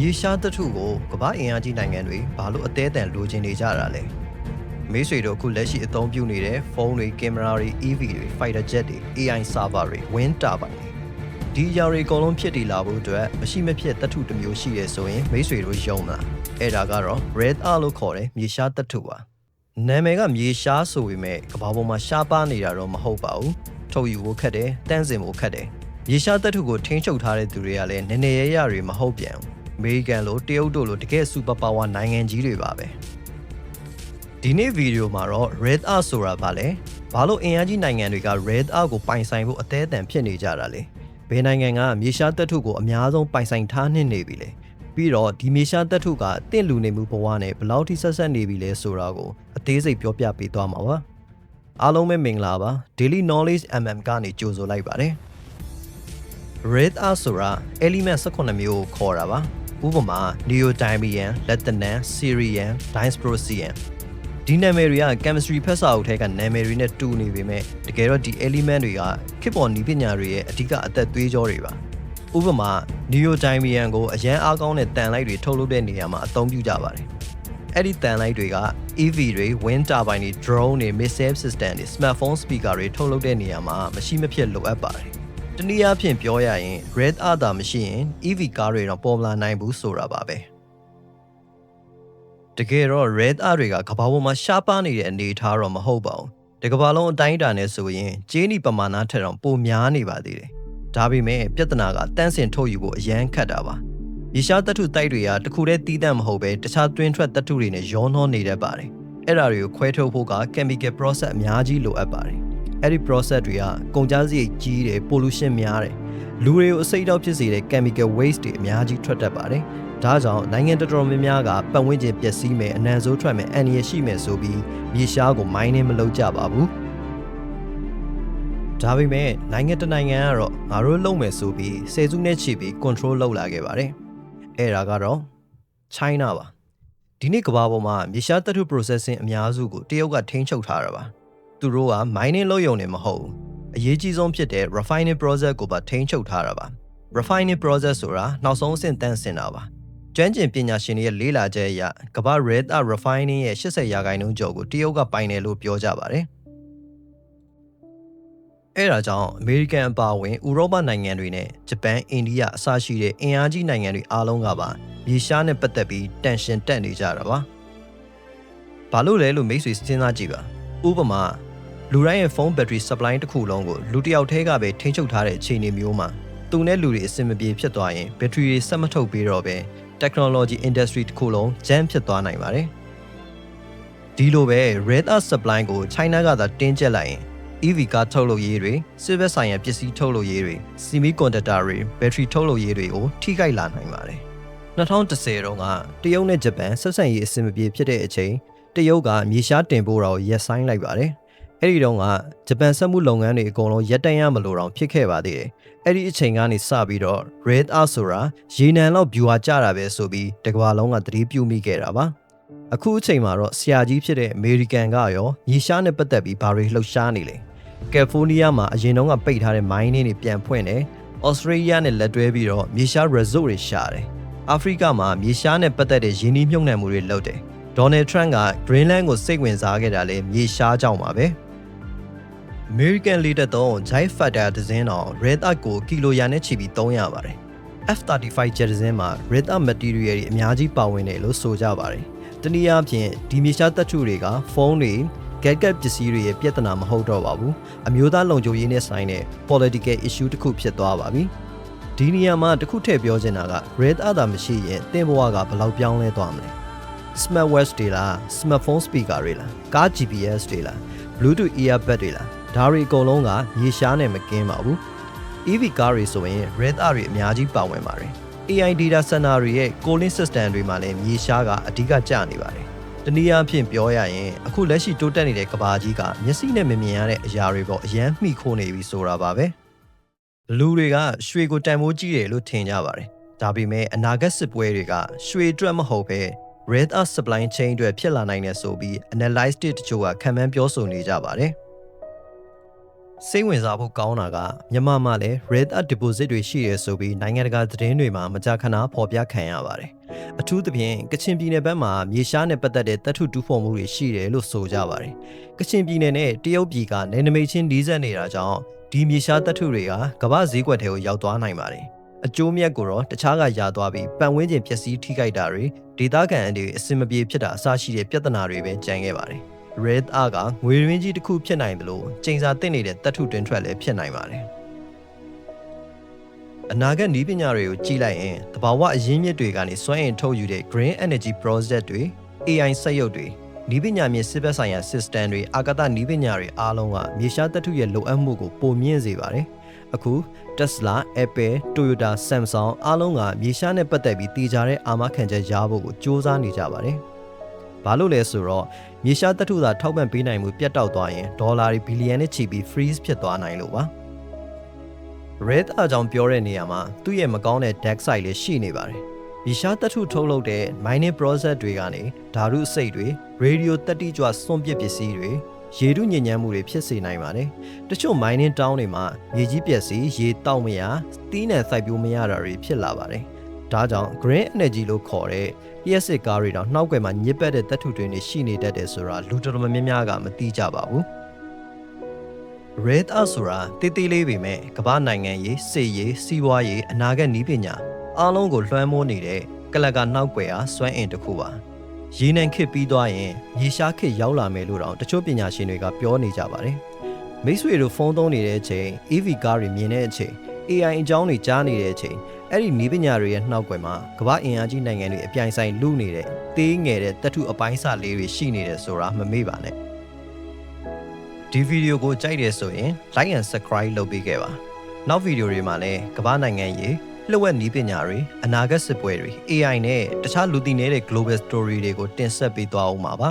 မြေရှားတထုကိုကမ္ဘာအင်အားကြီးနိုင်ငံတွေဘာလို့အသေးအံလိုချင်နေကြတာလဲမိတ်ဆွေတို့အခုလက်ရှိအသုံးပြုနေတဲ့ဖုန်းတွေကင်မရာတွေ EV တွေ Fighter Jet တွေ AI server တွေ Wind turbine တွေဒီအရာတွေအကုန်လုံးဖြစ်တည်လာဖို့အတွက်မရှိမဖြစ်တထုတစ်မျိုးရှိရဲဆိုရင်မိတ်ဆွေတို့ယုံမလားအဲ့ဒါကတော့ Red Earth လို့ခေါ်တဲ့မြေရှားတထုပါနာမည်ကမြေရှားဆိုပေမဲ့ကမ္ဘာပေါ်မှာရှားပါနေတာတော့မဟုတ်ပါဘူးထုတ်ယူဖို့ခက်တယ်တန်းစင်ဖို့ခက်တယ်မြေရှားတထုကိုထိန်းချုပ်ထားတဲ့သူတွေကလည်းနည်းနည်းရရတွေမဟုတ်ပြန်ဘူးအမေရိကန်လိုတရုတ်တို့လိုတကယ်စူပါပါဝါနိုင်ငံကြီးတွေပါပဲဒီနေ့ဗီဒီယိုမှာတော့ Red Earth ဆိုတာဘာလဲဘာလို့အင်အားကြီးနိုင်ငံတွေက Red Earth ကိုပိုင်ဆိုင်ဖို့အသေးအံဖြစ်နေကြတာလဲဘယ်နိုင်ငံကမြေရှားတထုကိုအများဆုံးပိုင်ဆိုင်ထားနေပြီလဲပြီးတော့ဒီမြေရှားတထုကတင့်လူနေမှုဘဝနဲ့ဘယ်လောက်ထိဆက်ဆက်နေပြီလဲဆိုတာကိုအသေးစိတ်ပြောပြပေးသွားမှာပါအားလုံးပဲမင်္ဂလာပါ Daily Knowledge MM ကနေကြိုဆိုလိုက်ပါတယ်Red Earth ဆိုတာ element 18မျိုးကိုခေါ်တာပါဥပမာ neodymium, lanthanum, cerium, dysprosium ဒီနာမည်တွေက chemistry ဖက်စာအုပ်ထဲကနာမည်တွေနဲ့တူနေပေမဲ့တကယ်တော့ဒီ element တွေကခေတ်ပေါ်နည်းပညာတွေရဲ့အဓိကအသက်သွေးကြောတွေပါဥပမာ neodymium ကိုအရန်အားကောင်းတဲ့တန်လိုက်တွေထုတ်လုပ်တဲ့နေရာမှာအသုံးပြုကြပါတယ်အဲ့ဒီတန်လိုက်တွေက EV တွေ wind turbine တွေ drone တွေ missile system တွေ smartphone speaker တွေထုတ်လုပ်တဲ့နေရာမှာမရှိမဖြစ်လိုအပ်ပါတယ်တနည်းအားဖြင့်ပြောရရင် Red Earth သာမရှိရင် EV ကားတွေတော့ပေါ်မလာနိုင်ဘူးဆိုတာပါပဲတကယ်တော့ Red Earth တွေကကမ္ဘာပေါ်မှာရှားပါနေတဲ့အနေအထားတော့မဟုတ်ပါဘူးဒီကမ္ဘာလုံးအတိုင်းအတာနဲ့ဆိုရင်ကျေးနီပမာဏထက်တော့ပိုများနေပါသေးတယ်ဒါပေမဲ့ပြဿနာကတန်းစင်ထုတ်ယူဖို့အရန်ခက်တာပါမြေရှားတထုတိုက်တွေကတခုတည်းတီးတန့်မဟုတ်ပဲတခြားတွင်းထွက်တထုတွေနဲ့ရောနှောနေတတ်ပါတယ်အဲ့ဒါတွေကိုခွဲထုတ်ဖို့က chemical process အများကြီးလိုအပ်ပါတယ်အဲ့ဒီ process တွေကကုန်ကျစရိတ်ကြီးတယ် pollution များတယ်လူတွေကိုအစိတ်အတော့ဖြစ်စေတဲ့ chemical waste တွေအများကြီးထွက်တတ်ပါတယ်ဒါကြောင့်နိုင်ငံတော်တော်များများကပတ်ဝန်းကျင်ပျက်စီးမယ်အနံဆိုးထွက်မယ်အန္တရာယ်ရှိမယ်ဆိုပြီးမြေရှားကို mining မလုပ်ကြပါဘူးဒါပေမဲ့နိုင်ငံတနိုင်ငံကတော့ငါတို့လုပ်မယ်ဆိုပြီးဆယ်စုနှစ်ချီပြီး control လုပ်လာခဲ့ပါတယ်အဲ့ဒါကတော့ China ပါဒီနေ့ကမ္ဘာပေါ်မှာမြေရှားသတ္တု processing အများစုကိုတရုတ်ကထိန်းချုပ်ထားတာပါသူတို့က mining လုပ်ရုံနဲ့မဟုတ်ဘူးအရေးကြီးဆုံးဖြစ်တဲ့ refining process ကိုပါထိန်းချုပ်ထားတာပါ refining process ဆိုတာနောက်ဆုံးအဆင့်တန်းစင်တာပါကျွမ်းကျင်ပညာရှင်တွေရဲ့လေ့လာချက်အရကမ္ဘာ Red Earth refining ရဲ့80%ကျော်ကိုတရုတ်ကပိုင်တယ်လို့ပြောကြပါတယ်အဲ့ဒါကြောင့်အမေရိကန်အပါအဝင်ဥရောပနိုင်ငံတွေနဲ့ဂျပန်အိန္ဒိယအစရှိတဲ့အင်အားကြီးနိုင်ငံတွေအားလုံးကပါမြေရှားနဲ့ပတ်သက်ပြီးတန်ရှင်တက်နေကြတာပါဘာလို့လဲလို့မိတ်ဆွေစဉ်းစားကြည့်ပါဥပမာလူတိုင်းရဲ့ဖုန်းဘက်ထရီ supply တစ်ခုလုံးကိုလူတစ်ယောက်တည်းကပဲထိန်းချုပ်ထားတဲ့အခြေအနေမျိုးမှာသူနဲ့လူတွေအဆင်မပြေဖြစ်သွားရင်ဘက်ထရီတွေဆက်မထုတ်ပေးတော့ပဲ technology industry တစ်ခုလုံး jam ဖြစ်သွားနိုင်ပါတယ်ဒီလိုပဲ Red Earth supply ကို China ကသာတင်းကျပ်လိုက်ရင် EV ကားထုတ်လုပ်ရေးတွေစစ်ဘက်ဆိုင်ရာပစ္စည်းထုတ်လုပ်ရေးတွေ semiconductor တွေ battery ထုတ်လုပ်ရေးတွေကိုထိခိုက်လာနိုင်ပါတယ်2010တုန်းကတရုတ်နဲ့ဂျပန်ဆက်ဆံရေးအဆင်မပြေဖြစ်တဲ့အချိန်တရုတ်ကမြေရှားတင်ပို့တာကိုရပ်ဆိုင်းလိုက်ပါတယ်အဲ့ဒီတုန်းကဂျပန်စက်မှုလုပ်ငန်းတွေအကုန်လုံးရပ်တန့်ရမလို့တော့ဖြစ်ခဲ့ပါသေးတယ်အဲ့ဒီအချိန်ကနေစပြီးတော့ Red Earth ဆိုတာရေနံလောက်ဗျူဟာကျတာပဲဆိုပြီးတကမ္ဘာလုံးကသတိပြုမိခဲ့တာပါအခုအချိန်မှာတော့ဆရာကြီးဖြစ်တဲ့အမေရိကန်ကရောမြေရှားနဲ့ပတ်သက်ပြီးဘာတွေလှုပ်ရှားနေလဲကယ်လီဖိုးနီးယားမှာအရင်တုန်းကပိတ်ထားတဲ့ mining တွေပြန်ဖွင့်တယ်။ဩစတြေးလျနဲ့လက်တွဲပြီးတော့မြေရှား resort တွေရှာတယ်။အာဖရိကမှာမြေရှားနဲ့ပတ်သက်တဲ့ယင်းနှိမ့်မြုပ်နှံမှုတွေလုပ်တယ်။ Donald Trump က Greenland ကိုစိတ်ဝင်စားခဲ့တာလည်းမြေရှားကြောင့်ပါပဲ။ American လေတပ်သုံး Jet Fighter တစ်စင်းတော့ Red Earth ကိုကီလိုရာနဲ့ချီပြီးသုံးရပါတယ်။ F-35 jet တစ်စင်းမှာ Red Earth material တွေအများကြီးပါဝင်တယ်လို့ဆိုကြပါတယ်။တနည်းအားဖြင့်ဒီမြေရှားသတ္တုတွေကဖုန်းတွေgadget ပစ္စည်းတွေရဲ့ပြဿနာမဟုတ်တော့ပါဘူးအမျိုးသားလုံခြုံရေးနဲ့ဆိုင်တဲ့ political issue တစ်ခုဖြစ်သွားပါပြီဒီနေရာမှာတစ်ခုထည့်ပြောချင်တာက Red Earth မရှိရင်သင်ဘဝကဘယ်လောက်ပြောင်းလဲသွားမလဲ Smart watch တွေလား smartphone speaker တွေလားကား GPS တွေလား Bluetooth earbud တွေလားဒါတွေအကုန်လုံးကရေရှားနဲ့မကင်းပါဘူး EV ကားတွေဆိုရင် Red Earth တွေအများကြီးပါဝင်ပါတယ် AI data center တွေရဲ့ cooling system တွေမှာလည်းရေရှားကအဓိကကျနေပါတယ်တနည်းအားဖြင့်ပြောရရင်အခုလက်ရှိတိုးတက်နေတဲ့ကဘာကြီးကမျက်စိနဲ့မမြင်ရတဲ့အရာတွေပေါ်အရန်မှီခိုနေပြီဆိုတာပါပဲလူတွေကရွှေကိုတန်ဖိုးကြီးတယ်လို့ထင်ကြပါတယ်ဒါပေမဲ့အနာဂတ်စစ်ပွဲတွေကရွှေအတွက်မဟုတ်ပဲ Red Earth supply chain တွေဖြစ်လာနိုင်တယ်ဆိုပြီး analyst တချို့ကခံမှန်းပြောဆိုနေကြပါတယ် စိတ်ဝင်စားဖို့ကောင်းတာကမြန်မာမှာလည်း rare earth deposit တွေရှိရဲဆိုပြီးနိုင်ငံတကာသတင်းတွေမှာမကြာခဏဖော်ပြခံရပါတယ်အထူးသဖြင့်ကချင်ပြည်နယ်ဘက်မှာမြေရှားနဲ့ပတ်သက်တဲ့တပ်ထုတူးဖော်မှုတွေရှိတယ်လို့ဆိုကြပါတယ်ကချင်ပြည်နယ်နဲ့တရုတ်ပြည်ကနယ်နိမိတ်ချင်းနှီးစပ်နေတာကြောင့်ဒီမြေရှားတပ်ထုတွေကကမ္ဘာဈေးကွက်ထဲကိုရောက်သွားနိုင်ပါတယ်အကျိုးမြတ်ကိုတော့တခြားကယာသွားပြီးပတ်ဝန်းကျင်ပျက်စီးထိခိုက်တာတွေဒေသခံတွေအဆင်မပြေဖြစ်တာအစရှိတဲ့ပြဿနာတွေပဲကြံခဲ့ပါတယ်Red Earth ကငွေရင်းကြီးတစ်ခုဖြစ်နိုင်တယ်လို့ချိန်စာတင်နေတဲ့တပ်ထုတွင်ထွက်လည်းဖြစ်နိုင်ပါတယ်အနာဂတ်နည်းပညာတွေကိုကြည့်လိုက်ရင်တဘာဝအရင်းမြစ်တွေကနေစွမ်းအင်ထုတ်ယူတဲ့ Green Energy Project တွေ AI စက်ရုပ်တွေနည်းပညာမြင့်စစ်ဘက်ဆိုင်ရာ System တွေအာကာသနည်းပညာတွေအားလုံးကမြေရှားတပ်ထုရဲ့လိုအပ်မှုကိုပိုမြင့်စေပါတယ်အခု Tesla, Apple, Toyota, Samsung အားလုံးကမြေရှားနဲ့ပတ်သက်ပြီးတည်ကြတဲ့အာမခံချက်ရဖို့ကိုစ조사နေကြပါတယ်ဘာလို့လဲဆိုတော့မြေရှားတပ်ထုသာထောက်ပံ့ပေးနိုင်မှုပြတ်တောက်သွားရင်ဒေါ်လာတွေဘီလီယံနဲ့ချီပြီး freeze ဖြစ်သွားနိုင်လို့ပါ Red အကြောင်းပြောတဲ့နေရာမှာသူ့ရဲ့မကောင်းတဲ့ dark side လေးရှိနေပါတယ်မြေရှားတပ်ထုထုတ်လုပ်တဲ့ mining process တွေကနေဓာတုအဆိပ်တွေ radio တတိကြွစွန့်ပစ်ပစ္စည်းတွေရေထုညစ်ညမ်းမှုတွေဖြစ်စေနိုင်ပါတယ်တချို့ mining town တွေမှာမြေကြီးပျက်စီးရေတောက်မရတီးနှံစိုက်ပျိုးမရတာတွေဖြစ်လာပါတယ်ဒါကြောင့် green energy လို့ခေါ်တဲ့လျှက်စစ်ကားတွေတော့နှောက်ကွယ်မှာညစ်ပတ်တဲ့တပ်ထုတွေနေရှိနေတတ်တယ်ဆိုတာလူတော်တော်များများကမသိကြပါဘူး Red Earth ဆိုတာတေးသေးလေးပေမဲ့ကမ္ဘာနိုင်ငံရေးစစ်ရေးစီးပွားရေးအနာဂတ်နည်းပညာအားလုံးကိုလွှမ်းမိုးနေတဲ့ကလကနှောက်ကွယ်အားစွမ်းအင်တစ်ခုပါရေနံခေတ်ပြီးသွားရင်မြေရှားခေတ်ရောက်လာမယ်လို့တော့တချို့ပညာရှင်တွေကပြောနေကြပါတယ်မိတ်ဆွေတို့ဖုန်းသုံးနေတဲ့အချိန် EV ကားတွေမြင်တဲ့အချိန် AI အကြောင်းတွေကြားနေတဲ့အချိန်အဲ့ဒီနည်းပညာတွေရဲ့နှောက်ကွယ်မှာကမ္ဘာအင်အားကြီးနိုင်ငံတွေအပြိုင်ဆိုင်လူနေတဲ့သေးငယ်တဲ့တပ်ထုအပိုင်းအစလေးတွေရှိနေတယ်ဆိုတာမမေ့ပါနဲ့ဒီဗီဒီယိုကိုကြိုက်တယ်ဆိုရင် like and subscribe လုပ်ပေးခဲ့ပါနောက်ဗီဒီယိုတွေမှာလည်းကမ္ဘာနိုင်ငံရေးလှုပ်ဝက်နည်းပညာတွေအနာဂတ်စစ်ပွဲတွေ AI နဲ့တခြားလူသိနေတဲ့ global story တွေကိုတင်ဆက်ပေးသွားအောင်ပါ